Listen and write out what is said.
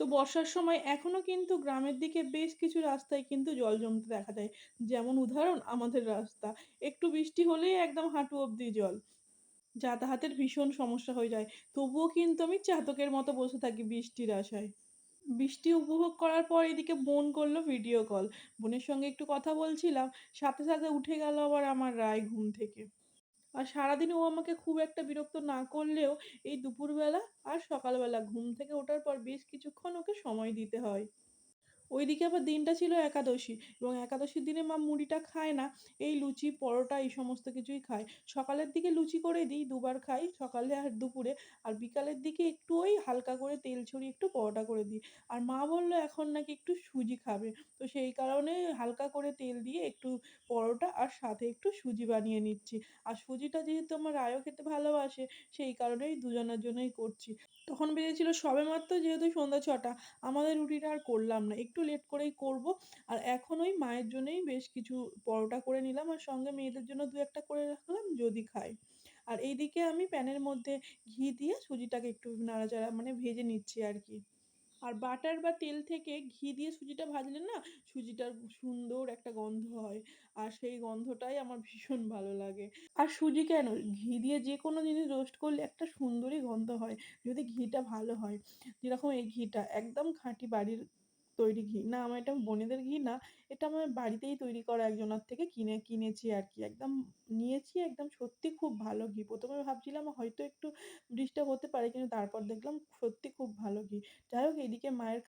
তো বর্ষার সময় এখনো কিন্তু গ্রামের দিকে বেশ কিছু রাস্তায় কিন্তু জল জমতে দেখা যায়। যেমন উদাহরণ আমাদের রাস্তা। একটু বৃষ্টি হলেই একদম হাঁটু অব্দি জল। যাতায়াতের ভীষণ সমস্যা হয়ে যায়। তবুও কিন্তু আমি চাতকের মতো বসে থাকি বৃষ্টির আশায়। বৃষ্টি উপভোগ করার পর এদিকে বোন করল ভিডিও কল। বোনের সঙ্গে একটু কথা বলছিলাম। সাথে উঠে গেল আবার আমার রায় ঘুম থেকে। আর সারাদিন ও আমাকে খুব একটা বিরক্ত না করলেও এই দুপুরবেলা আর সকালবেলা ঘুম থেকে ওঠার পর বেশ কিছুক্ষণ ওকে সময় দিতে হয়। ওইদিকে আবার দিনটা ছিল একাদশী এবং একাদশীর দিনে মা মুড়িটা খায় না। এই লুচি, পরোটা এই সমস্ত কিছুই খায়। সকালের দিকে লুচি করে দিই, দুবার খাই, সকালে আর দুপুরে। আর বিকালের দিকে একটু ওই হালকা করে তেল ছড়িয়ে একটু পরোটা করে দিই। আর মা বলল এখন নাকি একটু সুজি খাবে। তো সেই কারণে হালকা করে তেল দিয়ে একটু পরোটা আর সাথে একটু সুজি বানিয়ে নিচ্ছি। আর সুজিটা যেহেতু আমার রায়ও খেতে ভালোবাসে, সেই কারণেই দুজনের জন্যই করছি। তখন বেজেছিল সবেমাত্র যেহেতু সন্ধ্যা ৬টা। আমাদের রুটিটা আর করলাম না। একটু লেট করেই করব। আর এখন ওই মায়ের জন্যই বেশ কিছু পরোটা করে নিলাম আর সঙ্গে মেয়েদের জন্য ২-১ টা করে রাখলাম যদি খায়। আর এইদিকে আমি প্যানের মধ্যে ঘি দিয়ে সুজিটাকে একটু নাড়াচাড়া মানে ভেজে নিচ্ছি আরকি। আর বাটার বা তেল থেকে ঘি দিয়ে সুজিটা ভাজলে না সুজিটার সুন্দর একটা গন্ধ হয়। আর সেই গন্ধটাই আমার ভীষণ ভালো লাগে। আর সুজি কেন, ঘি দিয়ে যেকোনো জিনিস রোস্ট করলে একটা সুন্দরই গন্ধ হয়, যদি ঘিটা ভালো হয়। যেরকম এই ঘিটা একদম খাঁটি বাড়ির তৈরি ঘি। না আমার এটা বোনেদের ঘি না, এটা আমার বাড়িতেই তৈরি করা একজনার থেকে কিনেছি আরকি। একদম নিয়েছি একদম সত্যি খুব ভালো ঘি। ১ম এ ভাবছিলাম হয়তো একটু ডিস্টার্ব হতে পারে কিন্তু তারপর দেখলাম সত্যি খুব ভালো ঘি। যাই হোক এদিকে মায়ের